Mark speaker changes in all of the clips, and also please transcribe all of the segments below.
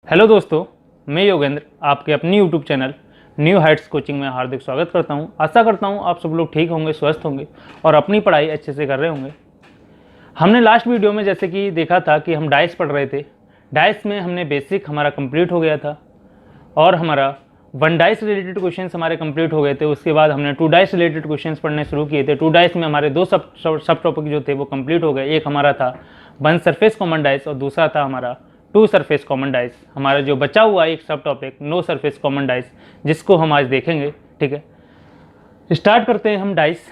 Speaker 1: Hello दोस्तों, मैं योगेंद्र आपके अपनी YouTube channel new Heights coaching में हार्दिक स्वागत करता हूं। आशा करता हूं आप सब लोग ठीक होंगे, स्वस्थ होंगे और अपनी पढ़ाई अच्छे से कर रहे होंगे। हमने लास्ट वीडियो में जैसे कि देखा था कि हम डाइस पढ़ रहे थे। डाइस में हमने बेसिक हमारा कंप्लीट हो गया था और हमारा वन डाइस रिलेटेड क्वेश्चन हमारे कंप्लीट हो गए थे। उसके बाद हमने टू डाइस रिलेटेड क्वेश्चन पढ़ने शुरू किए थे। टू डाइस में हमारे दो सब टॉपिक जो थे वो कंप्लीट हो गए। एक हमारा था वन सरफेस कॉमन डाइस और दूसरा था हमारा टू सरफेस कॉमन डाइस। हमारा जो बचा हुआ एक subtopic no surface common dice, जिसको हम आज देखेंगे। ठीक है, स्टार्ट करते हैं हम डाइस।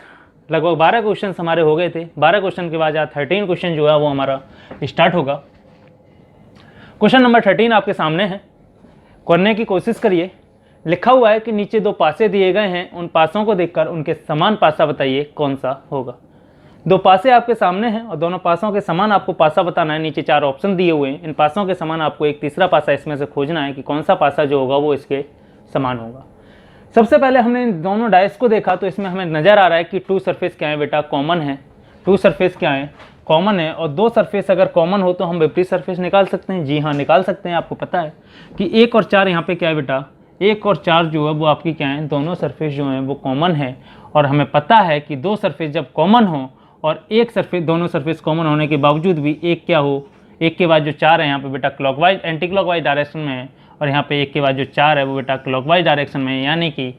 Speaker 1: लगभग 12 क्वेश्चन हमारे हो गए थे। 12 क्वेश्चन के बाद 13 क्वेश्चन जो है वो हमारा स्टार्ट होगा। क्वेश्चन नंबर 13 आपके सामने है, करने की कोशिश करिए। लिखा हुआ है कि नीचे दो पासे दिए गए हैं, उन पासों को देखकर उनके समान पासा बताइए कौन सा होगा। दो पासे आपके सामने हैं और दोनों पासों के समान आपको पासा बताना है। नीचे 4 ऑप्शन दिए हुए हैं, इन पासों के समान आपको एक तीसरा पासा इसमें से खोजना है कि कौन सा पासा जो होगा वो इसके समान होगा। सबसे पहले हमने इन दोनों डाइस को देखा तो इसमें हमें नज़र आ रहा है कि टू सरफेस क्या है बेटा, कॉमन है। टू सरफेस क्या है, कॉमन है। और दो सरफेस अगर कॉमन हो तो हम विपरीत सरफेस निकाल सकते हैं। जी हाँ, निकाल सकते हैं। आपको पता है कि 1 और 4 यहाँ पे क्या है बेटा, 1 और 4 जो है वो आपकी क्या है, दोनों सरफेस जो हैं वो कॉमन है। और हमें पता है कि दो सरफेस जब कॉमन हो और एक सरफेस, दोनों सरफेस कॉमन होने के बावजूद भी एक क्या हो, एक के बाद जो 4 है यहाँ पे बेटा क्लॉकवाइज एंटी क्लॉकवाइज डायरेक्शन में है और यहाँ पे एक के बाद जो 4 है वो बेटा क्लॉकवाइज डायरेक्शन में है। यानी कि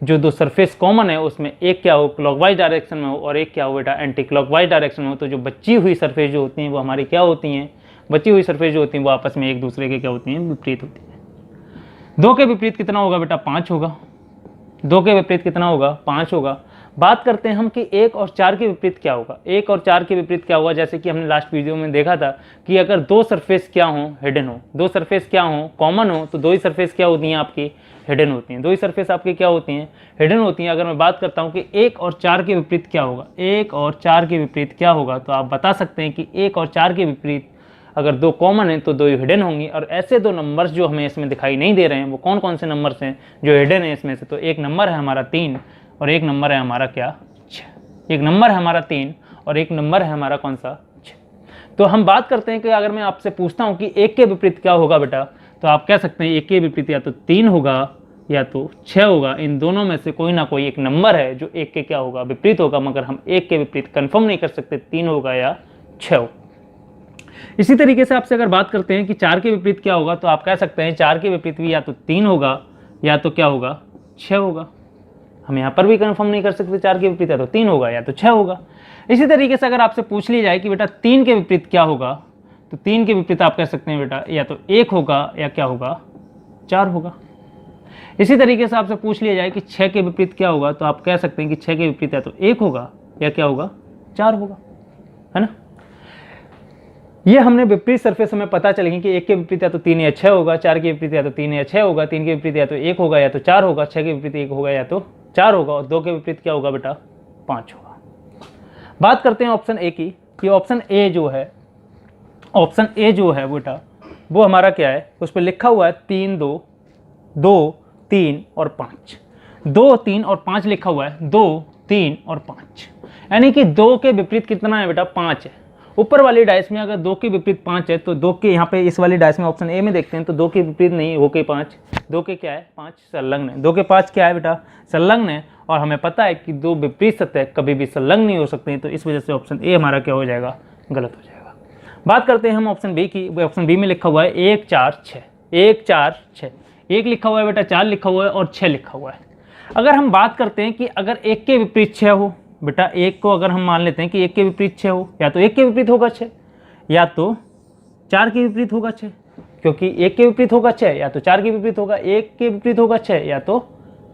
Speaker 1: जो दो सरफेस कॉमन है उसमें एक क्या हो, क्लॉकवाइज डायरेक्शन में हो और एक क्या हो बेटा, एंटी क्लॉकवाइज डायरेक्शन में हो। तो जो बची हुई सरफेस जो होती हैं वो हमारी क्या होती हैं, बची हुई सरफेस जो होती हैं वो आपस में एक दूसरे के क्या होती हैं, विपरीत होती है। 2 के विपरीत कितना होगा बेटा, 5 होगा। 2 के विपरीत कितना होगा, 5 होगा। बात करते हैं हम कि 1 और 4 के विपरीत क्या होगा। 1 और 4 के विपरीत क्या होगा, जैसे कि हमने लास्ट वीडियो में देखा था कि अगर दो सरफेस क्या हो, हिडन हो, दो सरफेस क्या हो, कॉमन हो, तो दो ही सरफेस क्या होती हैं आपकी, हिडन होती हैं। दो ही सरफेस आपकी क्या होती हैं, हिडन होती हैं। अगर मैं बात करता हूं कि 1 और 4 के विपरीत क्या होगा, 1 और 4 के विपरीत क्या होगा, तो आप बता सकते हैं कि 1 और 4 के विपरीत अगर दो कॉमन है तो दो हिडन होंगी। और ऐसे दो नंबर्स जो हमें इसमें दिखाई नहीं दे रहे हैं वो कौन कौन से नंबर्स हैं जो हिडन है इसमें से, तो एक नंबर है हमारा 3 और एक नंबर है हमारा क्या, 6। एक नंबर है हमारा 3 और एक नंबर है हमारा कौन सा, 6। तो हम बात करते हैं कि अगर मैं आपसे पूछता हूं कि 1 के विपरीत क्या होगा बेटा, तो आप कह सकते हैं 1 के विपरीत या तो 3 होगा या तो 6 होगा। इन दोनों में से कोई ना कोई एक नंबर है जो 1 के क्या होगा, विपरीत होगा। मगर हम 1 के विपरीत कंफर्म नहीं कर सकते 3 होगा या 6 होगा। इसी तरीके से आपसे अगर बात करते हैं कि 4 के विपरीत क्या होगा, तो आप कह सकते हैं 4 के विपरीत भी या तो 3 होगा या तो क्या होगा, 6 होगा। हम यहाँ पर भी कंफर्म नहीं कर सकते 4 के विपरीत या तो 3 होगा या तो 6 होगा। इसी तरीके से अगर आपसे पूछ ली जाए कि बेटा 3 के विपरीत क्या होगा, तो 3 के विपरीत आप कह सकते हैं बेटा या तो 1 होगा या क्या होगा, 4 होगा। इसी तरीके से आपसे पूछ लिया जाए कि 6 के विपरीत क्या होगा, तो आप कह सकते हैं कि 6 के विपरीत या तो 1 होगा या क्या होगा, 4 होगा, है ना। ये हमने विपरीत सरफेस हमें पता चलेगी कि 1 के विपरीत या तो 3 या 6 होगा, 4 के विपरीत या तो 3 या 6 होगा, 3 के विपरीत या तो 1 होगा या तो 4 होगा, 6 के विपरीत 1 होगा या तो 4 होगा और 2 के विपरीत क्या होगा बेटा, 5 होगा। बात करते हैं ऑप्शन ए की कि ऑप्शन ए जो है, ऑप्शन ए जो है बेटा वो हमारा क्या है, उस पर लिखा हुआ है 3 2 2 3 और 5। 2 3 और 5 लिखा हुआ है, 2 3 और 5, यानी कि 2 के विपरीत कितना है बेटा, 5 है। ऊपर वाली डाइस में अगर 2 के विपरीत 5 है तो 2 के यहाँ पे इस वाली डाइस में ऑप्शन ए में देखते हैं तो 2 के विपरीत नहीं, हो के 5, 2 के क्या है, 5 संलग्न है। 2 के 5 क्या है बेटा, संलग्न है। और हमें पता है कि 2 विपरीत सतह कभी भी संलग्न नहीं हो सकते, तो इस वजह से ऑप्शन ए हमारा क्या हो जाएगा, गलत हो जाएगा। बात करते हैं हम ऑप्शन बी की। ऑप्शन बी में लिखा हुआ है 1 4 6, 1 4 6, 1 लिखा हुआ है बेटा, 4 लिखा हुआ है और 6 लिखा हुआ है। अगर हम बात करते हैं कि अगर 1 के विपरीत 6 हो बेटा, 1 को अगर हम मान लेते हैं कि 1 के विपरीत 6 हो, या तो 1 के विपरीत होगा 6 या तो 4 के विपरीत होगा 6, क्योंकि 1 के विपरीत होगा 6 या तो 4 के विपरीत होगा, 1 के विपरीत होगा 6 या तो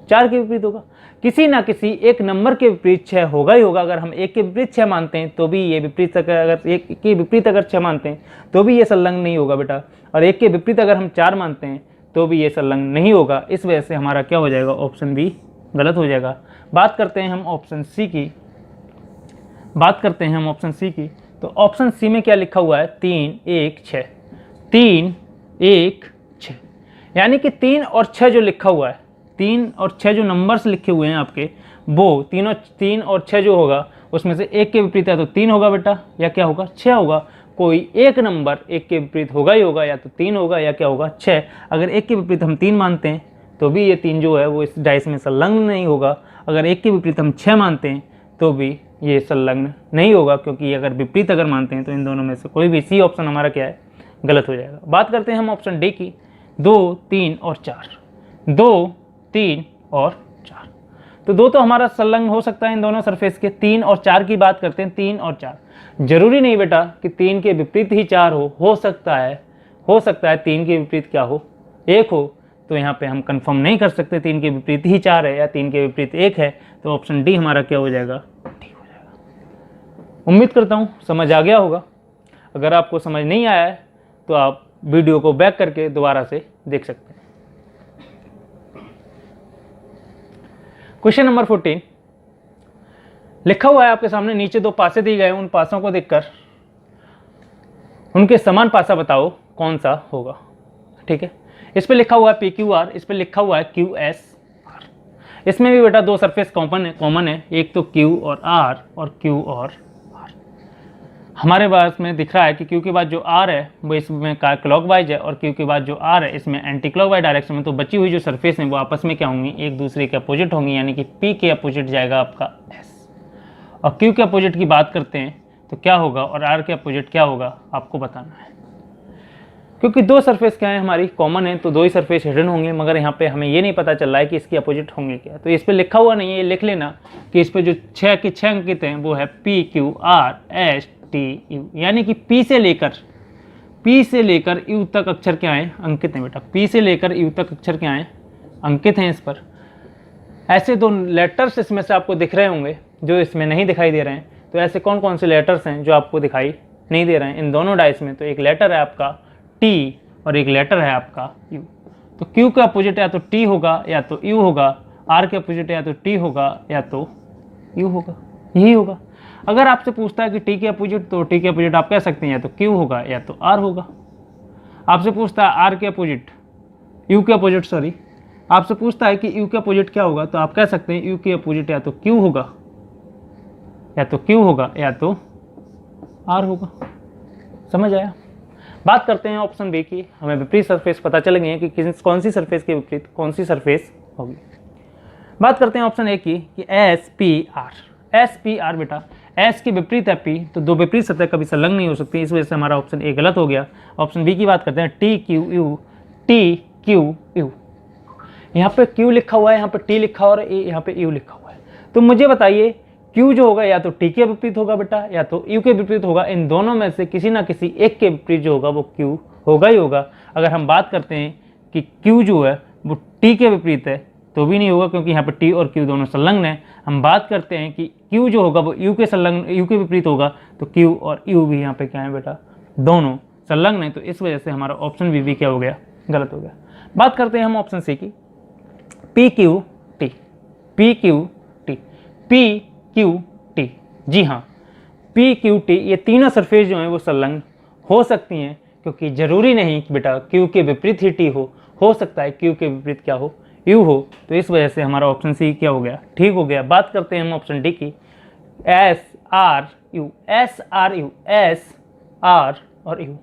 Speaker 1: 4 के विपरीत होगा। किसी ना किसी एक नंबर के विपरीत 6 होगा ही होगा। अगर हम 1 के विपरीत 6 मानते हैं तो भी ये विपरीत, अगर 1 के विपरीत अगर 6 मानते हैं तो भी ये संलग्न नहीं होगा बेटा। और 1 के विपरीत अगर हम 4 मानते हैं तो भी ये संलग्न नहीं होगा। इस वजह से हमारा क्या हो जाएगा, ऑप्शन बी गलत हो जाएगा। बात करते हैं हम ऑप्शन सी की। बात करते हैं हम ऑप्शन सी की, तो ऑप्शन सी में क्या लिखा हुआ है, 3 1 6, 3 1 6, यानी कि 3 और 6 जो लिखा हुआ है, 3 और 6 जो नंबर्स लिखे हुए हैं आपके, वो 3 और 6 जो होगा उसमें से 1 के विपरीत है तो 3 होगा बेटा या क्या होगा, 6 होगा। कोई एक नंबर एक के विपरीत होगा ही होगा, या तो 3 होगा या क्या होगा 6। अगर एक के विपरीत हम 3 मानते हैं तो भी ये 3 जो है वो इस डाइस में संलग्न नहीं होगा। अगर एक के विपरीत हम 6 मानते हैं तो भी ये संलग्न नहीं होगा, क्योंकि अगर विपरीत अगर मानते हैं तो इन दोनों में से कोई भी सी ऑप्शन हमारा क्या है, गलत हो जाएगा। बात करते हैं हम ऑप्शन डी की, 2, 3 और 4। 2, 3 और 4, तो 2 तो हमारा संलग्न हो सकता है इन दोनों सरफेस के। 3 और 4 की बात करते हैं, 3 और 4 जरूरी नहीं बेटा कि 3 के विपरीत ही 4 हो सकता है 3 के विपरीत क्या हो, 1 हो। तो यहाँ पे हम कंफर्म नहीं कर सकते 3 के विपरीत ही 4 है या 3 के विपरीत 1 है। तो ऑप्शन डी हमारा क्या हो जाएगा, ठीक हो जाएगा। उम्मीद करता हूँ समझ आ गया होगा। अगर आपको समझ नहीं आया है तो आप वीडियो को बैक करके दोबारा से देख सकते हैं। क्वेश्चन नंबर 14 लिखा हुआ है आपके सामने, नीचे 2 पासे दिए गए, उन पासों को देखकर उनके समान पासा बताओ कौन सा होगा। ठीक है, इस पे लिखा हुआ है PQR, इस पे लिखा हुआ है QSR। इसमें भी बेटा 2 सरफेस कॉमन है, एक तो Q और R और Q और R। हमारे पास में दिख रहा है कि Q के बाद जो R है वो इसमें क्लॉकवाइज है और Q के बाद जो R है इसमें एंटी क्लॉकवाइज डायरेक्शन में। तो बची हुई जो सरफेस है वो आपस में क्या होंगी, एक दूसरे के अपोजिट होंगी, यानी कि P के अपोजिट जाएगा आपका S। और Q के अपोजिट की बात करते हैं तो क्या होगा और R के अपोजिट क्या होगा आपको बताना है। क्योंकि 2 सरफेस क्या है हमारी कॉमन है तो 2 ही सरफेस हिडन होंगे, मगर यहाँ पे हमें ये नहीं पता चल रहा है कि इसकी अपोजिट होंगे क्या। तो इस पे लिखा हुआ नहीं है, ये लिख लेना कि इस पे जो 6 के 6 अंकित हैं वो है PQRSTU, यानी कि P से लेकर U तक अक्षर क्या है, अंकित हैं बेटा। P से लेकर U तक अक्षर क्या है, अंकित हैं इस पर। ऐसे 2 लेटर्स इसमें से आपको दिख रहे होंगे जो इसमें नहीं दिखाई दे रहे हैं। तो ऐसे कौन कौन से लेटर्स हैं जो आपको दिखाई नहीं दे रहे हैं इन दोनों डाइस में। तो एक लेटर है आपका T और एक लेटर है आपका U। तो Q का अपोजिट या तो T होगा या तो U होगा, R के अपोजिट या तो T होगा या तो U होगा, यही होगा। अगर आपसे पूछता है कि T के अपोजिट, तो T के अपोजिट आप कह सकते हैं या तो Q होगा या तो R होगा। आपसे पूछता है R के अपोजिट, U के अपोजिट सॉरी, आपसे पूछता है कि U के अपोजिट क्या होगा, तो आप कह सकते हैं U के अपोजिट या तो Q होगा या तो Q होगा या तो R होगा। समझ आया। बात करते हैं ऑप्शन बी की। हमें विपरीत सरफेस पता चल गई है कि कौन सी सरफेस के विपरीत कौन सी सरफेस होगी। बात करते हैं ऑप्शन ए की कि SPR बेटा S के विपरीत है P, तो 2 विपरीत सतह कभी संलग्न नहीं हो सकती, इस वजह से हमारा ऑप्शन ए गलत हो गया। ऑप्शन बी की बात करते हैं TQU। यहाँ पे Q लिखा हुआ है, यहाँ पे T लिखा हुआ है और यहाँ पे U लिखा हुआ है। तो मुझे बताइए Q जो होगा या तो T के विपरीत होगा बेटा या तो U के विपरीत होगा। इन दोनों में से किसी ना किसी एक के विपरीत जो होगा वो Q होगा ही होगा। अगर हम बात करते हैं कि Q जो है वो T के विपरीत है तो भी नहीं होगा, क्योंकि यहाँ पर T और Q दोनों संलग्न हैं। हम बात करते हैं कि Q जो होगा वो U के विपरीत होगा, तो Q और U भी यहाँ पे क्या है बेटा, दोनों संलग्न है। तो इस वजह से हमारा ऑप्शन बी क्या हो गया, गलत हो गया। बात करते हैं हम ऑप्शन सी की, PQT। जी हाँ, PQT ये तीनों सरफेस जो हैं वो संलग्न हो सकती हैं, क्योंकि जरूरी नहीं कि बेटा Q के विपरीत ही T हो सकता है Q के विपरीत क्या हो, U हो। तो इस वजह से हमारा ऑप्शन सी क्या हो गया, ठीक हो गया। बात करते हैं हम ऑप्शन डी की, SR और U।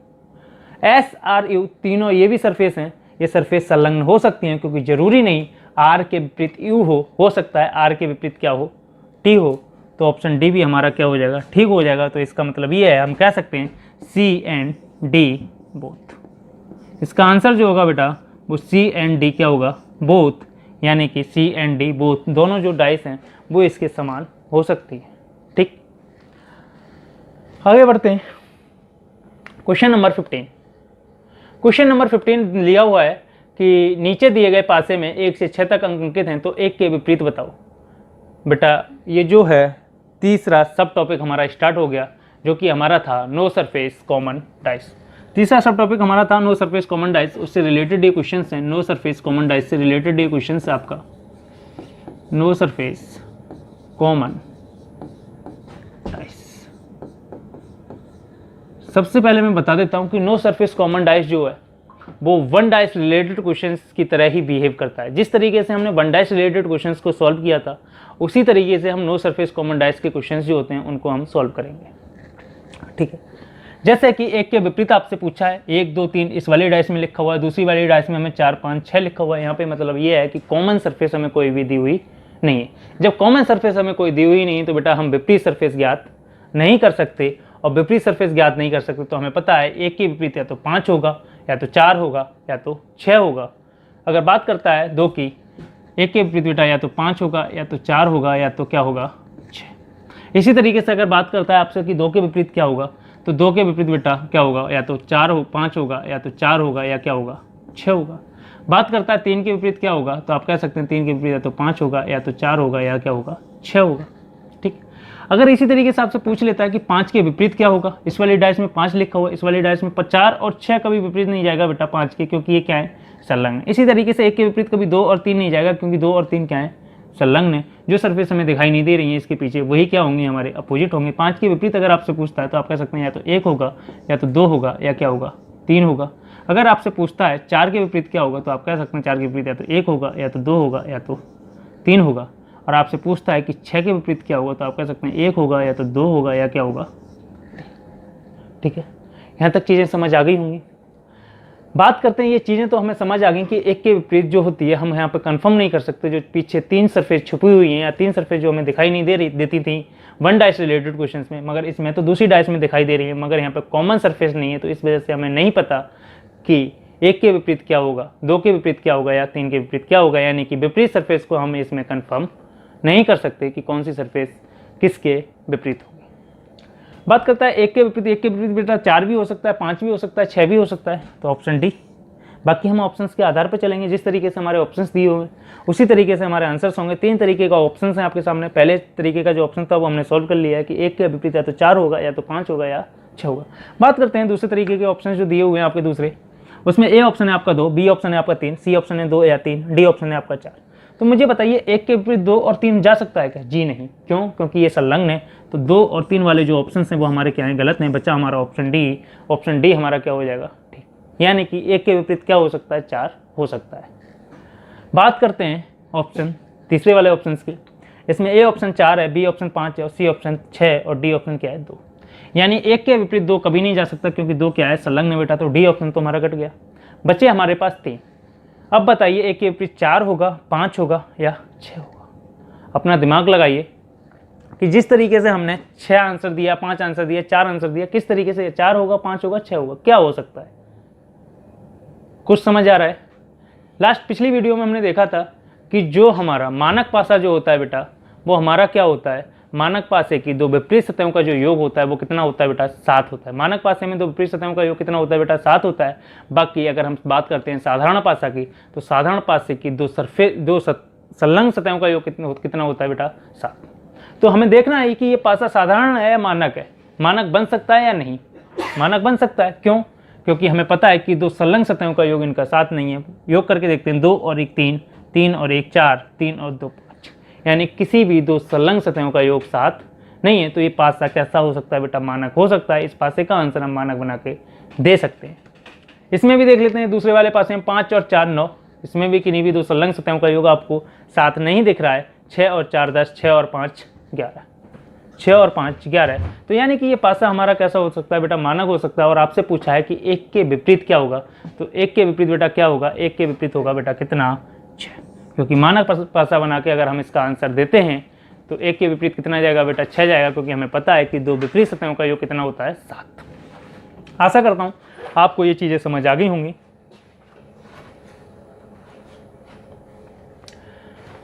Speaker 1: SRU तीनों ये भी सरफेस हैं, ये सरफेस संलग्न हो सकती हैं, क्योंकि जरूरी नहीं R के विपरीत U हो सकता है R के विपरीत क्या हो, T हो। तो ऑप्शन डी भी हमारा क्या हो जाएगा, ठीक हो जाएगा। तो इसका मतलब ये है, हम कह सकते हैं C and D बोथ। इसका आंसर जो होगा बेटा वो C and D क्या होगा, बोथ, यानी कि C and D बोथ दोनों जो डाइस हैं वो इसके समान हो सकती है। ठीक, आगे बढ़ते हैं। क्वेश्चन नंबर 15 लिया हुआ है कि नीचे दिए गए पासे में 1 से 6 तक अंकित हैं, तो 1 के विपरीत बताओ। बेटा ये जो है तीसरा सब टॉपिक हमारा स्टार्ट हो गया, जो कि हमारा था नो सरफेस कॉमन डाइस। तीसरा सब टॉपिक हमारा था नो सरफेस कॉमन डाइस, उससे रिलेटेड ये क्वेश्चन हैं। नो सरफेस कॉमन डाइस से रिलेटेड ये क्वेश्चन है आपका, नो सरफेस कॉमन डाइस। सबसे पहले मैं बता देता हूं कि नो सरफेस कॉमन डाइस जो है वो वन डाइस रिलेटेड क्वेश्चंस की तरह ही बिहेव करता है। जिस तरीके से हमने वन डाइस रिलेटेड क्वेश्चंस को सॉल्व किया था, उसी तरीके से हम नो सरफेस कॉमन डाइस के क्वेश्चंस जो होते हैं उनको हम सॉल्व करेंगे। ठीक है, जैसे कि एक के विपरीत आपसे पूछा है 1 2 3 इस वाली डाइस में लिखा हुआ है, दूसरी वाली डाइस में हमें 4 5 6 लिखा हुआ है। यहाँ पे मतलब ये है कि कॉमन सरफेस हमें कोई भी दी हुई नहीं है। जब कॉमन सरफेस हमें कोई दी हुई नहीं है तो बेटा हम विपरीत सरफेस ज्ञात नहीं कर सकते, और विपरीत सरफेस ज्ञात नहीं कर सकते तो हमें पता है एक के विपरीत या तो 5 होगा, या तो 4 होगा, या तो 6 होगा। अगर बात करता है 2 की, एक के विपरीत बेटा या तो 5 होगा, या तो 4 होगा, या तो क्या होगा 6। इसी तरीके से अगर बात करता है आपसे कि 2 के विपरीत क्या होगा, तो 2 के विपरीत बेटा क्या होगा, या तो 5 होगा, या तो 4 होगा, या क्या होगा 6 होगा। बात करता है 3 के विपरीत क्या होगा, तो आप कह सकते हैं 3 के विपरीत या तो 5 होगा, या तो 4 होगा, या क्या होगा 6 होगा। ठीक, अगर इसी तरीके से आपसे पूछ लेता है कि 5 के विपरीत क्या होगा, इस वाली डाइस में 5 लिखा हुआ है, इस वाली डाइस में 4 और 6 कभी विपरीत नहीं जाएगा बेटा 5 के, क्योंकि ये क्या है संलग्न। इसी तरीके से 1 के विपरीत कभी 2 और 3 नहीं जाएगा, क्योंकि 2 और 3 क्या है संलग्न है। जो सरफेस हमें दिखाई नहीं दे रही है इसके पीछे वही क्या होंगे हमारे अपोजिट होंगे। 5 के विपरीत अगर आपसे पूछता है तो आप कह सकते हैं या तो 1 होगा, या तो 2 होगा, या क्या होगा 3 होगा। अगर आपसे पूछता है 4 के विपरीत क्या होगा, तो आप कह सकते हैं 4 के विपरीत या तो 1 होगा, या तो 2 होगा, या तो 3 होगा। और आपसे पूछता है कि 6 के विपरीत क्या होगा, तो आप कह सकते हैं 1 होगा, या तो 2 होगा, या क्या होगा। ठीक है, यहाँ तक चीज़ें समझ आ गई होंगी। बात करते हैं, ये चीज़ें तो हमें समझ आ गई कि एक के विपरीत जो होती है हम यहाँ पे कंफर्म नहीं कर सकते। जो पीछे 3 सरफेस छुपी हुई हैं, या 3 सरफेस जो हमें दिखाई नहीं देती थी वन डाइस रिलेटेड क्वेश्चंस में, मगर इसमें तो दूसरी डाइस में दिखाई दे रही है, मगर यहाँ पे कॉमन सरफेस नहीं है, तो इस वजह से हमें नहीं पता कि 1 के विपरीत क्या होगा, 2 के विपरीत क्या होगा, या 3 के विपरीत क्या होगा। यानी कि विपरीत सरफेस को हम इसमें कन्फर्म नहीं कर सकते कि कौन सी सरफेस किसके विपरीत होगी। बात करता है एक के विपरीत बेटा 4 भी हो सकता है, 5 भी हो सकता है, 6 भी हो सकता है, तो ऑप्शन डी। बाकी हम ऑप्शंस के आधार पर चलेंगे, जिस तरीके से हमारे ऑप्शंस दिए हुए उसी तरीके से हमारे आंसर्स होंगे। 3 तरीके का ऑप्शंस हैं आपके सामने। पहले तरीके का जो ऑप्शन था वो हमने सॉल्व कर लिया है कि 1 के विपरीत या तो 4 होगा, या तो 5 होगा, या 6 होगा। बात करते हैं दूसरे तरीके के ऑप्शन जो दिए हुए हैं आपके दूसरे, उसमें ए ऑप्शन है आपका 2, बी ऑप्शन है आपका 3, सी ऑप्शन है 2 या 3, डी ऑप्शन है आपका 4। तो मुझे बताइए 1 के विपरीत 2 और 3 जा सकता है क्या? जी नहीं। क्यों? क्योंकि ये संलग्न है। तो 2 और 3 वाले जो ऑप्शन हैं वो हमारे क्या हैं, गलत हैं। बच्चा हमारा ऑप्शन डी। ऑप्शन डी हमारा क्या हो जाएगा, ठीक। यानी कि 1 के विपरीत क्या हो सकता है, 4 हो सकता है। बात करते हैं ऑप्शन तीसरे वाले ऑप्शन की। इसमें ए ऑप्शन 4 है, बी ऑप्शन 5 है, और सी ऑप्शन 6 और डी ऑप्शन क्या है 2। यानी 1 के विपरीत 2 कभी नहीं जा सकता, क्योंकि 2 क्या है संलग्न है बेटा। तो डी ऑप्शन तो हमारा कट गया। बचे हमारे पास 3। अब बताइए 1 के विपरीत 4 होगा, 5 होगा, या 6 होगा। अपना दिमाग लगाइए कि जिस तरीके से हमने 6 आंसर दिया, 5 आंसर दिया, 4 आंसर दिया, किस तरीके से 4 होगा, 5 होगा, 6 होगा, क्या हो सकता है? कुछ समझ आ रहा है? लास्ट पिछली वीडियो में हमने देखा था कि जो हमारा मानक पासा जो होता है बेटा, वो हमारा क्या होता है, मानक पासे की 2 विपरीत सतहों का जो योग होता है वो कितना होता है बेटा, 7 होता है। मानक पासे में 2 विपरीत सतहों का योग कितना होता है बेटा, 7 होता है। बाकी अगर हम बात करते हैं साधारण पासा की, तो साधारण पासे की 2 संलग्न सतहों का योग कितना होता है बेटा, 7। तो हमें देखना है कि ये पासा साधारण है या मानक है। मानक बन सकता है या नहीं? मानक बन सकता है। क्यों? क्योंकि हमें पता है कि 2 संलग्न सतहों का योग इनका 7 नहीं है। योग करके देखते हैं, 2 और 1 3, 3 और 1 4, 3 और 2 5। यानी किसी भी 2 संलग्न सतहों का योग 7 नहीं है। तो ये पासा कैसा हो सकता है बेटा, मानक हो सकता है। इस पासे का आंसर हम मानक बना के दे सकते हैं। इसमें भी देख लेते हैं, दूसरे वाले पासे में 5 और 4 9। इसमें भी किन्हीं भी 2 संलग्न सतहों का योग आपको 7 नहीं दिख रहा है। 6 और 4 10, 6 और 5 11, 6 और 5 11। तो यानी कि ये पासा हमारा कैसा हो सकता है बेटा, मानक हो सकता है। और आपसे पूछा है कि 1 के विपरीत क्या होगा, तो 1 के विपरीत बेटा क्या होगा, 1 के विपरीत होगा बेटा कितना, 6। क्योंकि मानक पासा बना के अगर हम इसका आंसर देते हैं तो 1 के विपरीत कितना जाएगा बेटा, 6 जाएगा। क्योंकि हमें पता है कि 2 विपरीत सतहों का योग कितना होता है, 7। आशा करता हूं आपको ये चीजें समझ आ गई होंगी।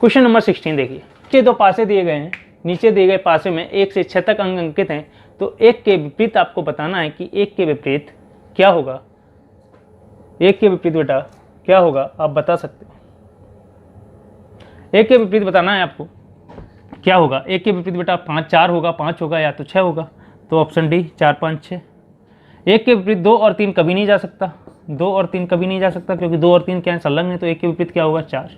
Speaker 1: क्वेश्चन नंबर 16 देखिए। ये 2 पासे दिए गए हैं, नीचे दिए गए पासे में 1 से 6 तक अंक अंकित हैं। तो 1 के विपरीत आपको बताना है कि 1 के विपरीत क्या होगा। 1 के विपरीत बेटा क्या होगा, आप बता सकते हो। 1 के विपरीत बताना है आपको क्या होगा। 1 के विपरीत बेटा 4 होगा, 5 होगा, या तो 6 होगा। तो ऑप्शन डी 4 5 6। 1 के विपरीत 2 और 3 कभी नहीं जा सकता। 2 और 3 कभी नहीं जा सकता, क्योंकि 2 और 3 क्या है, संलग्न है। तो 1 के विपरीत क्या होगा, 4।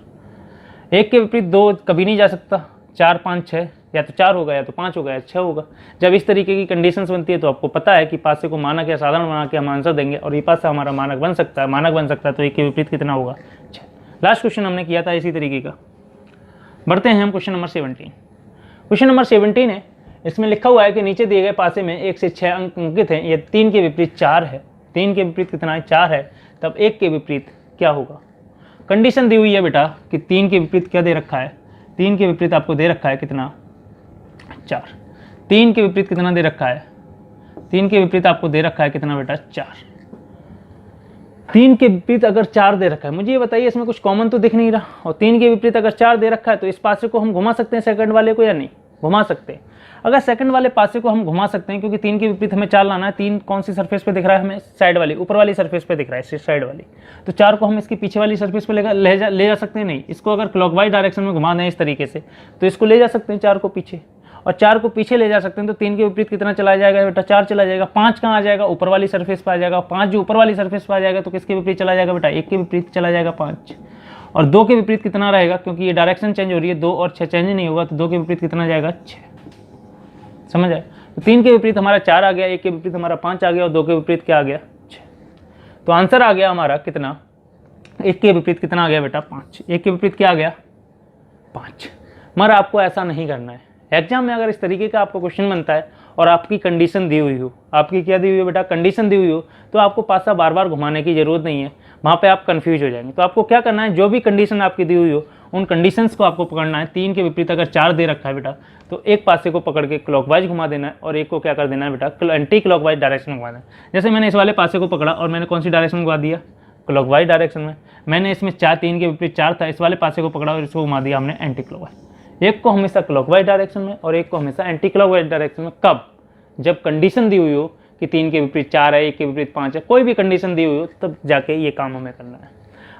Speaker 1: 1 के विपरीत 2 कभी नहीं जा सकता। 4 5 6, या तो 4 होगा, या तो 5 होगा, या 6 होगा। जब इस तरीके की कंडीशंस बनती है तो आपको पता है कि पासे को मानक या साधारण बना के हम आंसर देंगे, और ये पासा हमारा मानक बन सकता है। मानक बन सकता है तो 1 के विपरीत कितना होगा, 6। लास्ट क्वेश्चन हमने किया था इसी तरीके का। बढ़ते हैं हम क्वेश्चन नंबर 17। क्वेश्चन नंबर 17 है, इसमें लिखा हुआ है कि नीचे दिए गए पासे में 1 से 6 अंक अंकित हैं, यह 3 के विपरीत 4 है। 3 के विपरीत कितना है? 4 है। तब 1 के विपरीत क्या होगा? कंडीशन दी हुई है बेटा कि 3 के विपरीत क्या दे रखा है? 3 के विपरीत आपको दे रखा है कितना? 4। 3 के विपरीत कितना दे रखा है? 3 के विपरीत आपको दे रखा है कितना बेटा? 4। 3 के विपरीत अगर 4 दे रखा है, मुझे ये बताइए इसमें कुछ कॉमन तो दिख नहीं रहा। और 3 के विपरीत अगर 4 दे रखा है तो इस पासे को हम घुमा सकते हैं सेकंड वाले को या नहीं? घुमा सकते हैं। अगर सेकंड वाले पासे को हम घुमा सकते हैं, क्योंकि 3 के विपरीत हमें 4 लाना है। 3 कौन सी सरफेस पे दिख रहा है हमें? साइड वाली, ऊपर वाली सरफेस पे दिख रहा है, इस साइड वाली। तो 4 को हम इसकी पीछे वाली सरफेस पे ले जा सकते हैं? नहीं। इसको अगर क्लॉकवाइज डायरेक्शन में घुमा दें इस तरीके से तो इसको ले जा सकते हैं 4 को पीछे, और 4 को पीछे ले जा सकते हैं। तो 3 के विपरीत कितना चला जाएगा बेटा? 4 चला जाएगा। 5 कहाँ आ जाएगा? ऊपर वाली सरफेस पे आ जाएगा। 5 जो ऊपर वाली सरफेस पे आ जाएगा तो किसके विपरीत चला जाएगा बेटा? 1 के विपरीत चला जाएगा 5। और 2 के विपरीत कितना रहेगा? क्योंकि ये डायरेक्शन चेंज हो रही है, 2 और 6 चेंज नहीं होगा, तो 2 के विपरीत कितना जाएगा? 6। समझ आए? तो 3 के विपरीत हमारा 4 आ गया, 1 के विपरीत हमारा 5 आ गया, और 2 के विपरीत क्या आ गया? 6। तो आंसर आ गया हमारा कितना? 1 के विपरीत कितना आ गया बेटा? 5। 1 के विपरीत क्या आ गया? 5। मगर आपको ऐसा नहीं करना है। एग्जाम में अगर इस तरीके का आपको क्वेश्चन बनता है और आपकी कंडीशन दी हुई हो, आपकी क्या दी हुई है बेटा? कंडीशन दी हुई हो, तो आपको पासा बार बार घुमाने की जरूरत नहीं है, वहाँ पे आप कंफ्यूज हो जाएंगे। तो आपको क्या करना है, जो भी कंडीशन आपकी दी हुई हो उन कंडीशंस को आपको पकड़ना है। 3 के विपरीत अगर 4 दे रखा है बेटा तो एक पासे को पकड़ के क्लॉकवाइज घुमा देना है, और एक को क्या कर देना है बेटा? एंटी क्लॉकवाइज डायरेक्शन में घुमा देना है। जैसे मैंने इस वाले पासे को पकड़ा और मैंने कौन सी डायरेक्शन में घुमा दिया? क्लॉकवाइज डायरेक्शन में। मैंने इसमें 3 के विपरीत 4 था, इस वाले पासे को पकड़ा और इसको घुमा दिया हमने एंटी क्लॉकवाइज। एक को हमेशा क्लॉकवाइज डायरेक्शन में और एक को हमेशा एंटी क्लॉकवाइज डायरेक्शन में। कब? जब कंडीशन दी हुई हो कि 3 के विपरीत 4 है, 1 के विपरीत 5 है, कोई भी कंडीशन दी हुई हो, तब जाके ये काम हमें करना है।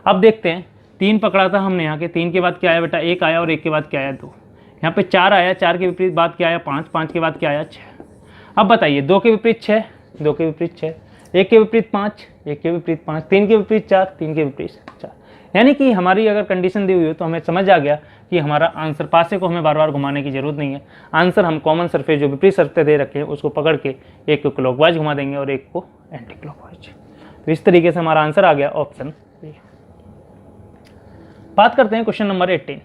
Speaker 1: अब देखते हैं, 3 पकड़ा था हमने यहाँ के, 3 के बाद क्या आया बेटा? 1 आया, और 1 के बाद क्या आया? 2। यहाँ पे 4 आया, 4 के विपरीत बाद क्या आया? 5। 5 के बाद क्या आया? 6। अब बताइए, 2 के विपरीत 6, 2 के विपरीत 6, 1 के विपरीत 5, 1 के विपरीत 5, 3 के विपरीत 4, 3 के विपरीत 4। यानी कि हमारी अगर कंडीशन दी हुई हो तो हमें समझ आ गया कि हमारा आंसर, पासे को हमें बार बार घुमाने की जरूरत नहीं है। आंसर हम कॉमन सरफेस जो विपरीत सरफेस दे रखे हैं उसको पकड़ के एक को क्लॉकवाइज घुमा देंगे और एक को एंटी क्लॉकवाइज। तो इस तरीके से हमारा आंसर आ गया ऑप्शन बी। बात करते हैं क्वेश्चन नंबर 18।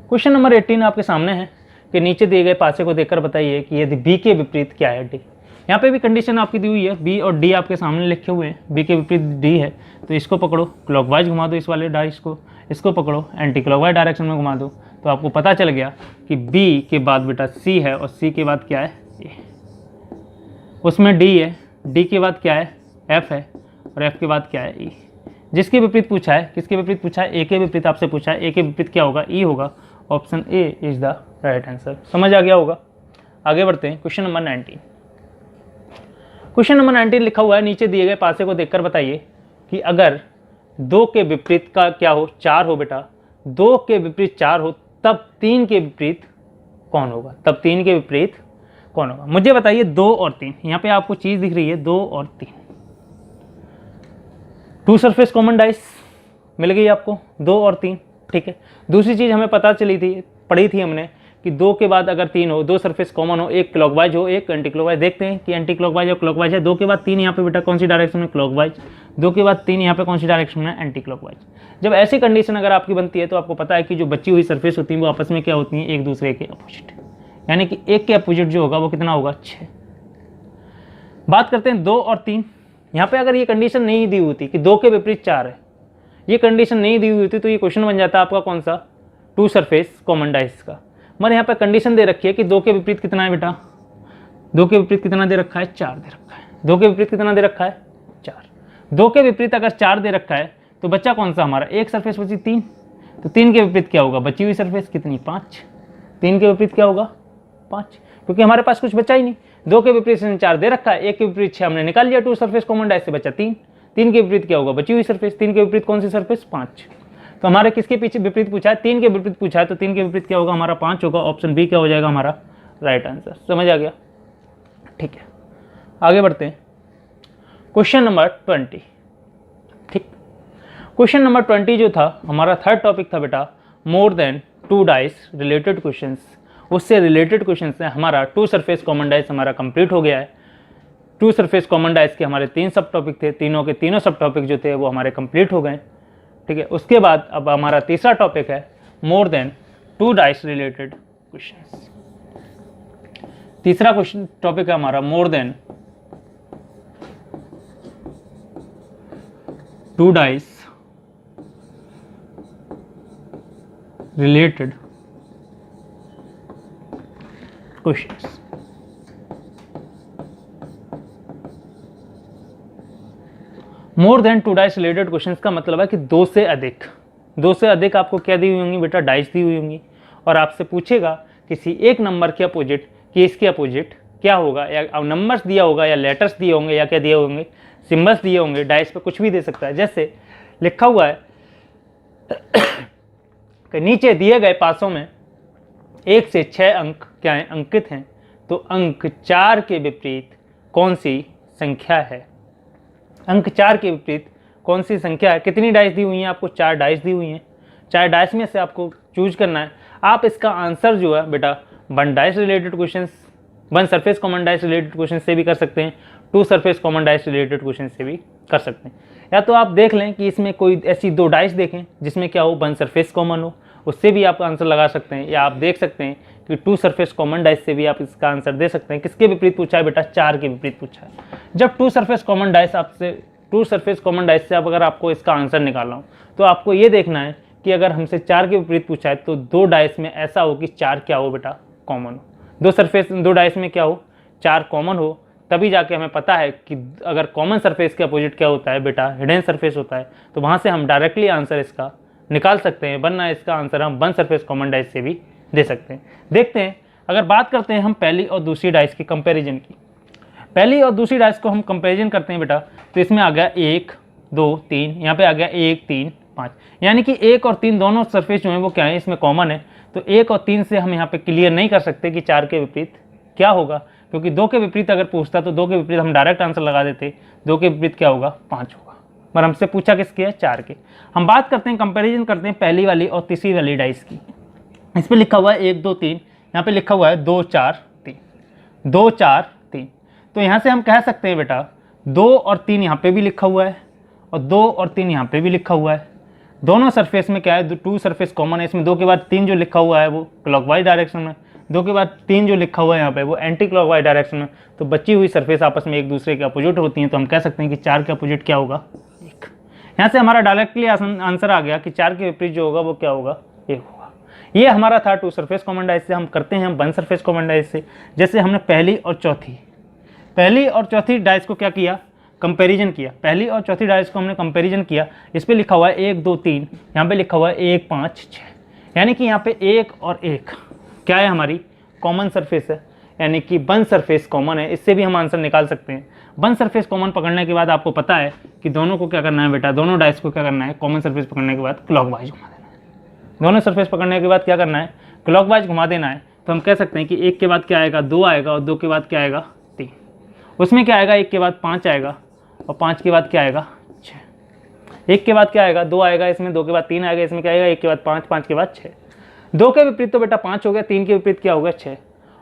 Speaker 1: क्वेश्चन नंबर 18 आपके सामने है कि नीचे दिए गए पासे को देखकर बताइए कि यदि बी के विपरीत क्या है? डी। यहाँ पे भी कंडीशन आपकी दी हुई है, बी और डी आपके सामने लिखे हुए हैं। बी के विपरीत डी है तो इसको पकड़ो, क्लॉकवाइज घुमा दो इस वाले डाइस को, इसको पकड़ो एंटी क्लॉकवाइज डायरेक्शन में घुमा दो। तो आपको पता चल गया कि बी के बाद बेटा सी है और सी के बाद क्या है? ए। उसमें डी है, डी के बाद क्या है? एफ है, और एफ के बाद क्या है? ई। जिसके विपरीत पूछा है, किसके विपरीत पूछा है? ए के विपरीत आपसे पूछा है। ए के विपरीत क्या होगा? ई होगा। Option A is the right answer. समझ आ गया होगा। आगे बढ़ते हैं, क्वेश्चन नंबर 19। क्वेश्चन नंबर 19 लिखा हुआ है, नीचे दिए गए पासे को देखकर बताइए कि अगर 2 के विपरीत का क्या हो? 4 हो बेटा। 2 के विपरीत 4 हो तब 3 के विपरीत कौन होगा? तब 3 के विपरीत कौन होगा? मुझे बताइए 2 और 3। यहाँ पे आपको चीज दिख रही है 2 और 3। 2 सरफेस कॉमन डाइस मिल गई आपको, 2 और 3। ठीक है। दूसरी चीज हमें पता चली थी, पढ़ी थी हमने कि 2 के बाद अगर 3 हो, 2 सरफेस कॉमन हो, एक क्लॉकवाइज हो, एक एंटी क्लॉकवाइज। देखते हैं कि एंटी क्लॉकवाइज और क्लॉकवाइज है। 2 के बाद 3 यहाँ पे बेटा कौन सी डायरेक्शन में? क्लॉकवाइज। 2 के बाद 3 यहाँ पे कौन सी डायरेक्शन में? Anti clockwise. जब ऐसी कंडीशन अगर आपकी बनती है तो आपको पता है कि जो बची हुई सरफेस होती है वो आपस में क्या होती है? एक दूसरे के अपोजिट। यानी कि 1 के अपोजिट जो होगा वो कितना होगा? 6। बात करते हैं 2 और 3। यहाँ पे अगर ये कंडीशन नहीं दी हुई थी कि 2 के विपरीत 4 है, ये कंडीशन नहीं दी हुई थी तो ये क्वेश्चन बन जाता है आपका कौन सा? 2 सरफेस कॉमन डाइस का। मगर यहाँ पे कंडीशन दे रखी है कि 2 के विपरीत कितना है बेटा? 2 के विपरीत कितना दे रखा है? 4 दे रखा है। 2 के विपरीत कितना दे रखा है? 4। 2 के विपरीत अगर 4 दे रखा है तो बच्चा कौन सा हमारा? एक सरफेस बची 3। तो 3 के विपरीत क्या होगा? बची हुई सरफेस कितनी? 5। 3 के विपरीत क्या होगा? 5, क्योंकि हमारे पास कुछ बचा ही नहीं। 2 के विपरीत 4 दे रखा है, 1 के विपरीत 6 हमने निकाल लिया। 2 सरफेस कॉमन डाइस से बचा 3। 3 के विपरीत क्या होगा? बची हुई सरफेस। 3 के विपरीत कौन सी सरफेस? 5। तो हमारे किसके पीछे विपरीत पूछा है? 3 के विपरीत पूछा है, तो 3 के विपरीत क्या होगा? हमारा 5 होगा। ऑप्शन बी क्या हो जाएगा हमारा? Right answer. समझ आ गया? ठीक है, आगे बढ़ते हैं। Question number 20। ठीक, क्वेश्चन नंबर 20 जो था हमारा थर्ड टॉपिक था बेटा, more than 2 dice related questions. उससे रिलेटेड क्वेश्चन से हमारा 2 सरफेस कॉमन डाइस हमारा कंप्लीट हो गया है। 2 सरफेस कॉमन डाइस के हमारे 3 सब टॉपिक थे, तीनों के तीनों सब टॉपिक जो थे वो हमारे कंप्लीट हो गए। ठीक है, उसके बाद अब हमारा तीसरा टॉपिक है more than 2 dice related questions. तीसरा क्वेश्चन टॉपिक है हमारा more than 2 dice related questions. More than 2 dice related questions का मतलब है कि दो से अधिक आपको क्या दी हुई होंगी बेटा, डाइस दी हुई होंगी, और आपसे पूछेगा किसी एक नंबर के अपोजिट कि इसके अपोजिट क्या होगा, या नंबर्स दिया होगा या लेटर्स दिए होंगे या क्या दिए होंगे, सिंबल्स दिए होंगे, डाइस पे कुछ भी दे सकता है। जैसे लिखा हुआ है कि नीचे दिए गए पासों में 1 से 6 अंक क्या है, अंकित हैं, तो अंक 4 के विपरीत कौन सी संख्या है। अंक 4 के विपरीत कौन सी संख्या है। कितनी डाइस दी हुई हैं आपको, 4 डाइस दी हुई हैं। 4 डाइस में से आपको चूज करना है। आप इसका आंसर जो है बेटा 1 dice related question, 1 surface common dice related question से भी कर सकते हैं, 2 surface common dice related question से भी कर सकते हैं। या तो आप देख लें कि इसमें कोई ऐसी 2 डाइस देखें जिसमें क्या हो, 1 सरफेस कॉमन हो, उससे भी आप आंसर लगा सकते हैं। या आप देख सकते हैं कि 2 सरफेस कॉमन डाइस से भी आप इसका आंसर दे सकते हैं। किसके विपरीत पूछा है बेटा, 4 के विपरीत पूछा है। जब 2 सरफेस कॉमन डाइस से अगर आपको इसका आंसर निकालना हो तो आपको ये देखना है कि अगर हमसे 4 के विपरीत पूछा है तो 2 डाइस में ऐसा हो कि 4 क्या हो बेटा, कॉमन हो। 2 डाइस में क्या हो, 4 कॉमन हो, तभी जाके हमें पता है कि अगर कॉमन सरफेस के अपोजिट क्या होता है बेटा, हिडन सरफेस होता है। तो वहाँ से हम डायरेक्टली आंसर इसका निकाल सकते हैं, वरना इसका आंसर हम 1 सरफेस कॉमन डाइस से भी दे सकते हैं। देखते हैं, अगर बात करते हैं हम पहली और दूसरी डाइस की कंपैरिजन की। पहली और दूसरी डाइस को हम कंपैरिजन करते हैं बेटा, तो इसमें आ गया 1 2 3, यहाँ पे आ गया 1 3 5, यानी कि 1 और 3 दोनों सरफेस जो है वो क्या है, इसमें कॉमन है। तो 1 और 3 से हम यहाँ पे क्लियर नहीं कर सकते कि 4 के विपरीत क्या होगा, क्योंकि 2 के विपरीत अगर पूछता तो 2 के विपरीत हम डायरेक्ट आंसर लगा देते। 2 के विपरीत क्या होगा, 5 होगा, पर हमसे पूछा किसके है, 4 के। हम बात करते हैं, कंपैरिजन करते हैं पहली वाली और तीसरी वाली डाइस की। इस पर लिखा हुआ है 1 2 3, यहाँ पे लिखा हुआ है 2 4 3, 2 4 3। तो यहाँ से हम कह सकते हैं बेटा 2 और 3 यहाँ पे भी लिखा हुआ है और 2 और 3 यहाँ पे भी लिखा हुआ है। दोनों सरफेस में क्या है, 2 सरफेस कॉमन है। इसमें 2 के बाद 3 जो लिखा हुआ है वो क्लॉकवाइज डायरेक्शन में, 2 के बाद 3 जो लिखा हुआ है यहाँ पे वो एंटी क्लॉकवाइज डायरेक्शन में। तो बची हुई सरफेस आपस में एक दूसरे के अपोजिट होती हैं, तो हम कह सकते हैं कि 4 के अपोजिट क्या होगा, 1। यहाँ से हमारा डायरेक्टली आंसर आ गया कि 4 के विपरीत जो होगा वो क्या होगा, 1 होगा। ये हमारा था 2 सरफेस कॉमन डाइस से। हम करते हैं 1 सरफेस कॉमन डाइस से। जैसे हमने पहली और चौथी डाइस को क्या किया, कंपैरिजन किया। पहली और चौथी डाइस को हमने कंपैरिजन किया। इस पे लिखा हुआ है 1 2 3, यहाँ पे लिखा हुआ है 1 5 6, यानी कि यहाँ पे 1 और 1 क्या है, हमारी कॉमन सरफेस है, यानी कि 1 सरफेस कॉमन है। इससे भी हम आंसर निकाल सकते हैं। 1 सरफेस कॉमन पकड़ने के बाद आपको पता है कि दोनों को क्या करना है बेटा, दोनों डाइस को क्या करना है, कॉमन सरफेस पकड़ने के बाद क्लॉकवाइज घुमा देना है। दोनों सरफेस पकड़ने के बाद क्या करना है, क्लॉकवाइज घुमा देना है। तो हम कह सकते हैं कि 1 के बाद क्या आएगा, 2 आएगा, और 2 के बाद क्या आएगा, 3। उसमें क्या आएगा, 1 के बाद 5 आएगा, और 5 के बाद क्या आएगा, 6। 1 के बाद क्या आएगा, 2 आएगा, इसमें 2 के बाद 3 आएगा, इसमें क्या आएगा, 1 के बाद 5, 5 के बाद 6। 2 के विपरीत तो बेटा 5 हो गया, 3 के विपरीत क्या होगा, 6।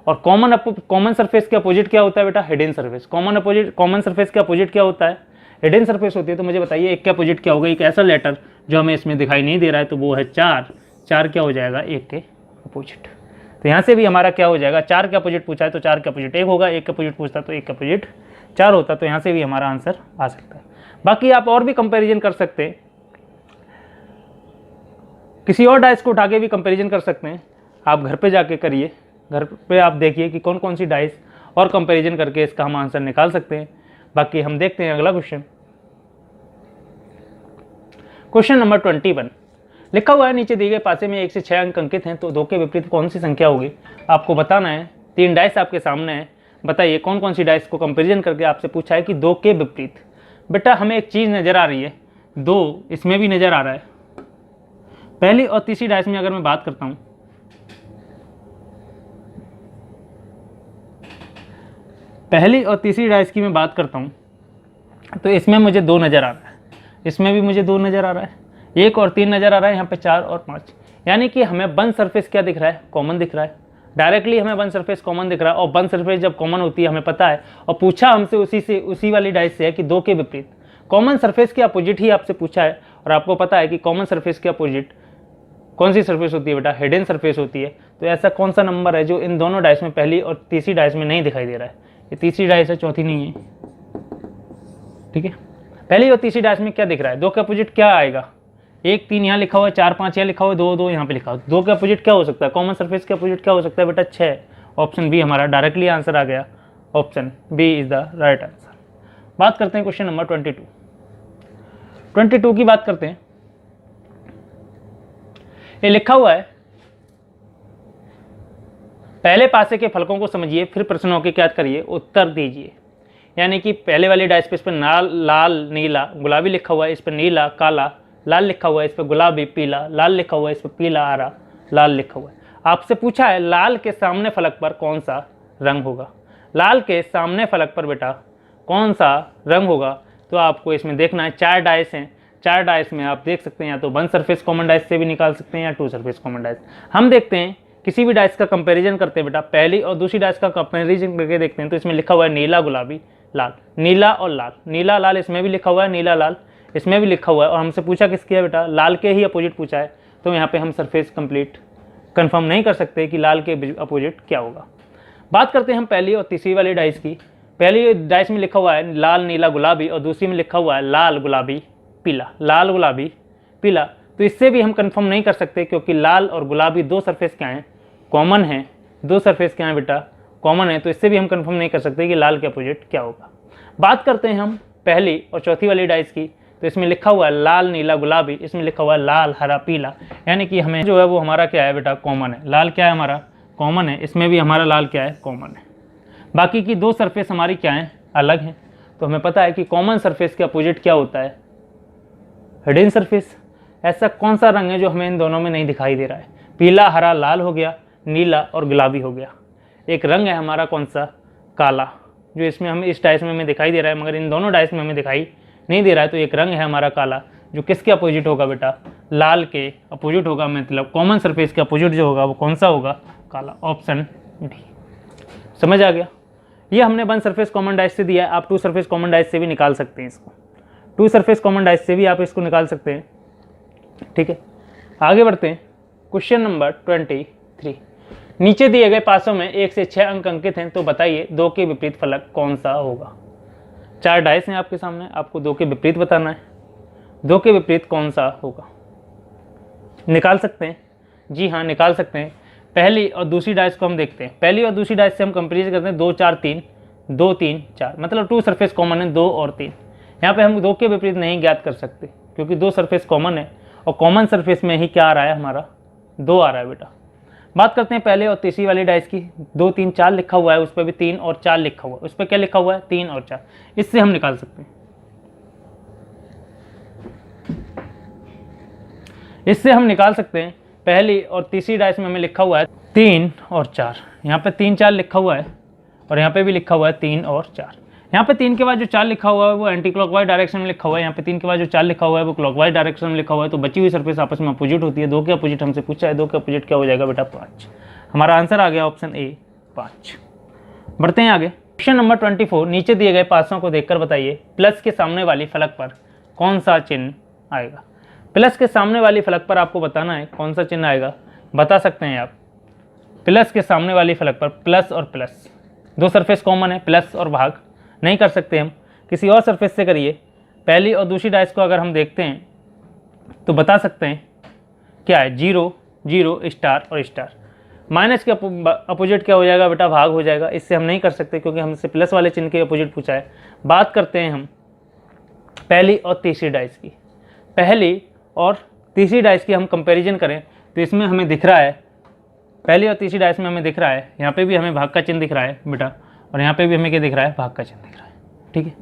Speaker 1: और कॉमन सरफेस के अपोजिट क्या होता है बेटा, हिडन सरफेस। कॉमन सरफेस के अपोजिट क्या होता है, हिडन सरफेस होती है। तो मुझे बताइए 1 के अपोजिट क्या होगा, एक ऐसा लेटर जो हमें इसमें दिखाई नहीं दे रहा है, तो वो है 4। 4 क्या हो जाएगा, 1 के अपोजिट। तो यहाँ से भी हमारा क्या हो जाएगा, 4 के अपोजिट पूछा है तो 4 के अपोजिट 1 होगा, 1 के अपोजिट पूछता है तो 1 के अपोजिट 4 होता है। तो यहाँ से भी हमारा आंसर आ सकता है। बाकी आप और भी कंपैरिजन कर सकते हैं, किसी और डाइस को उठा के भी कंपैरिजन कर सकते हैं। आप घर पे जाके करिए, घर पे आप देखिए कि कौन कौन सी डाइस और कंपैरिजन करके इसका हम आंसर निकाल सकते हैं। बाकी हम देखते हैं अगला क्वेश्चन। क्वेश्चन नंबर 21 लिखा हुआ है, नीचे दिए गए पासे में 1 से 6 अंक अंकित हैं, तो 2 के विपरीत कौन सी संख्या होगी, आपको बताना है। 3 डाइस आपके सामने है, बताइए कौन कौन सी डाइस को कंपैरिजन करके आपसे पूछा है कि 2 के विपरीत। बेटा हमें एक चीज़ नज़र आ रही है, 2 इसमें भी नज़र आ रहा है। पहली और तीसरी डाइस में अगर मैं बात करता हूँ, पहली और तीसरी डाइस की मैं बात करता हूँ, तो इसमें मुझे 2 नज़र आ रहा है, इसमें भी मुझे 2 नज़र आ रहा है, 1 और 3 नज़र आ रहा है, यहाँ पे 4 और 5। यानी कि हमें 1 सरफेस क्या दिख रहा है, कॉमन दिख रहा है। डायरेक्टली हमें 1 सरफेस कॉमन दिख रहा है, और 1 सरफेस जब कॉमन होती है हमें पता है, और पूछा हमसे उसी वाली डाइस से है कि 2 के विपरीत कॉमन सरफेस के अपोजिट ही आपसे पूछा है। और आपको पता है कि कॉमन सरफेस के अपोजिट कौन सी सरफेस होती है बेटा, हिडन सरफेस होती है। तो ऐसा कौन सा नंबर है जो इन दोनों डाइस में, पहली और तीसरी डाइस में नहीं दिखाई दे रहा है। ये तीसरी डाइस है, चौथी नहीं है, ठीक है। पहली और तीसरी डाइस में क्या दिख रहा है, दो के अपोजिट क्या आएगा, 1 3 यहाँ लिखा हुआ है, 4 5 यहाँ लिखा हुआ है, 2 2 यहाँ पे लिखा हुआ है। दो के अपोजिट क्या हो सकता है, कॉमन सरफेस के अपोजिट क्या हो सकता है बेटा, 6। ऑप्शन बी हमारा डायरेक्टली आंसर आ गया, option b is the right answer. बात करते हैं क्वेश्चन नंबर 22 की बात करते हैं। ये लिखा हुआ है, पहले पासे के फलकों को समझिए, फिर प्रश्नों के क्या करिए, उत्तर दीजिए। यानी कि पहले वाली डाइस पे इस पर लाल नीला गुलाबी लिखा हुआ है, इस पर नीला काला लाल लिखा हुआ है, इस पर गुलाबी पीला लाल लिखा हुआ है, इस पर पीला हरा लाल लिखा हुआ है। आपसे पूछा है लाल के सामने फलक पर कौन सा रंग होगा, लाल के सामने फलक पर बेटा कौन सा रंग होगा। तो आपको इसमें देखना है, 4 डाइस हैं, 4 डाइस में आप देख सकते हैं या तो 1 सरफेस कॉमन डाइस से भी निकाल सकते हैं या 2 सरफेस कॉमन डाइस। हम देखते हैं किसी भी डाइस का कंपैरिजन करते हैं बेटा, पहली और दूसरी डाइस का कंपैरिजन करके देखते हैं। तो इसमें लिखा हुआ है नीला गुलाबी लाल, नीला और लाल, नीला लाल इसमें भी लिखा हुआ है, नीला लाल इसमें भी लिखा हुआ है। और हमसे पूछा किसकी है बेटा, लाल के ही अपोजिट पूछा है। तो यहाँ पे हम सरफेस कंप्लीट कंफर्म नहीं कर सकते कि लाल के अपोजिट क्या होगा। बात करते हैं हम पहली और तीसरी वाली डाइस की। पहली डाइस में लिखा हुआ है लाल नीला गुलाबी और दूसरी में लिखा हुआ है लाल गुलाबी पीला, लाल गुलाबी पीला। तो इससे भी हम कंफर्म नहीं कर सकते क्योंकि लाल और गुलाबी 2 सरफेस क्या हैं, कॉमन है, 2 सरफेस क्या है बेटा, कॉमन है। तो इससे भी हम कंफर्म नहीं कर सकते कि लाल के अपोजिट क्या होगा। बात करते हैं हम पहली और चौथी वाली डाइस की। तो इसमें लिखा हुआ है लाल नीला गुलाबी, इसमें लिखा हुआ है लाल हरा पीला। यानी कि हमें जो है वो हमारा क्या है बेटा, कॉमन है। लाल क्या है हमारा, कॉमन है, इसमें भी हमारा लाल क्या है, कॉमन है। बाकी की 2 सरफेस हमारी क्या है, अलग हैं। तो हमें पता है कि कॉमन सरफेस के अपोजिट क्या होता है, हिडन सरफेस। ऐसा कौन सा रंग है जो हमें इन दोनों में नहीं दिखाई दे रहा है, पीला हरा लाल हो गया, नीला और गुलाबी हो गया। एक रंग है हमारा कौन सा, काला, जो इसमें हमें इस डाइस में हमें दिखाई दे रहा है मगर इन दोनों डाइस में हमें दिखाई नहीं दे रहा है। तो एक रंग है हमारा काला जो किसके अपोजिट होगा बेटा, लाल के अपोजिट होगा। मतलब कॉमन सरफेस के अपोजिट जो होगा वो कौन सा होगा, काला, ऑप्शन डी। समझ आ गया। ये हमने 1 सरफेस कॉमन डाइस से दिया है, आप 2 सरफेस कॉमन डाइस से भी निकाल सकते हैं इसको, 2 सरफेस कॉमन डाइस से भी आप इसको निकाल सकते हैं, ठीक है। आगे बढ़ते हैं, क्वेश्चन नंबर 23। नीचे दिए गए पासों में 1 से 6 अंक अंकित हैं, तो बताइए 2 के विपरीत फलक कौन सा होगा। 4 डाइस हैं आपके सामने, आपको 2 के विपरीत बताना है। 2 के विपरीत कौन सा होगा, निकाल सकते हैं, जी हाँ निकाल सकते हैं। पहली और दूसरी डाइस को हम देखते हैं, पहली और दूसरी डाइस से हम कंपेरिजन करते हैं, 2 4 3, 2 3 4, मतलब 2 सरफेस कॉमन है, 2 और 3। यहाँ पे हम 2 के विपरीत नहीं ज्ञात कर सकते क्योंकि 2 सरफेस कॉमन है और कॉमन सरफेस में ही क्या आ रहा है हमारा, 2 आ रहा है बेटा। बात करते हैं पहले और तीसरी वाली डाइस की। 2 3 4 लिखा हुआ है, उस पर भी 3 और 4 लिखा हुआ है, उस पर क्या लिखा हुआ है, 3 और 4। इससे हम निकाल सकते हैं, इससे हम निकाल सकते हैं। पहली और तीसरी डाइस में हमें लिखा हुआ है 3 और 4, यहाँ पे 3 4 लिखा हुआ है और यहाँ पे भी लिखा हुआ है 3 और 4। यहाँ पे 3 के बाद जो 4 लिखा हुआ है वो एंटी क्लॉकवाइज डायरेक्शन में लिखा हुआ है, यहाँ पे 3 के बाद जो 4 लिखा हुआ है वो क्लॉकवाइज डायरेक्शन में लिखा हुआ है। तो बची हुई सरफेस आपस में अपोजिट होती है। 2 के अपोजिट हमसे पूछा है, 2 के अपोजिट क्या हो जाएगा बेटा, 5। हमारा आंसर आ गया ऑप्शन ए, 5। बढ़ते हैं आगे, क्वेश्चन नंबर 24। नीचे दिए गए पासों को देखकर बताइए प्लस के सामने वाली फलक पर कौन सा चिन्ह आएगा। प्लस के सामने वाली फलक पर आपको बताना है कौन सा चिन्ह आएगा, बता सकते हैं आप। प्लस के सामने वाली फलक पर प्लस और प्लस, 2 सरफेस कॉमन है, प्लस और भाग नहीं कर सकते हम, किसी और सरफेस से करिए। पहली और दूसरी डाइस को अगर हम देखते हैं तो बता सकते हैं क्या है, 0 0 स्टार और स्टार। माइनस के अपोजिट क्या हो जाएगा बेटा, भाग हो जाएगा। इससे हम नहीं कर सकते क्योंकि हमसे प्लस वाले चिन्ह के अपोजिट पूछा है। बात करते हैं हम पहली और तीसरी डाइस की। पहली और तीसरी डाइस की हम कंपैरिजन करें तो इसमें हमें दिख रहा है, पहली और तीसरी डाइस में हमें दिख रहा है, यहाँ पे भी हमें भाग का चिन्ह दिख रहा है बेटा और यहाँ पे भी हमें क्या दिख रहा है, भाग का चिन्ह दिख रहा है, ठीक है।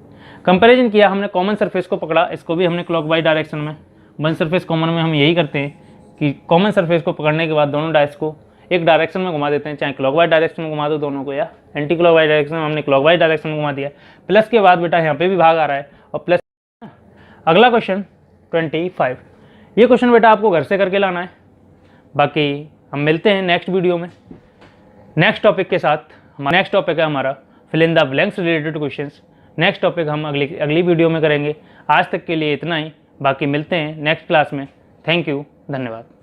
Speaker 1: कंपैरिजन किया हमने, कॉमन सरफेस को पकड़ा, इसको भी हमने क्लॉकवाइज डायरेक्शन में, 1 सरफेस कॉमन में हम यही करते हैं कि कॉमन सरफेस को पकड़ने के बाद दोनों डाइस को एक डायरेक्शन में घुमा देते हैं, चाहे क्लॉकवाइज डायरेक्शन में घुमा दो दोनों को या एंटी क्लॉकवाइज डायरेक्शन में। हमने क्लॉकवाइज डायरेक्शन में घुमा दिया। प्लस के बाद बेटा यहाँ पे भी भाग आ रहा है और प्लस। अगला क्वेश्चन 25। ये क्वेश्चन बेटा आपको घर से करके लाना है। बाकी हम मिलते हैं नेक्स्ट वीडियो में नेक्स्ट टॉपिक के साथ। नेक्स्ट टॉपिक है हमारा fill in the blanks related questions. Next topic हम अगली वीडियो में करेंगे। आज तक के लिए इतना ही, बाकी मिलते हैं नेक्स्ट क्लास में। थैंक यू, धन्यवाद।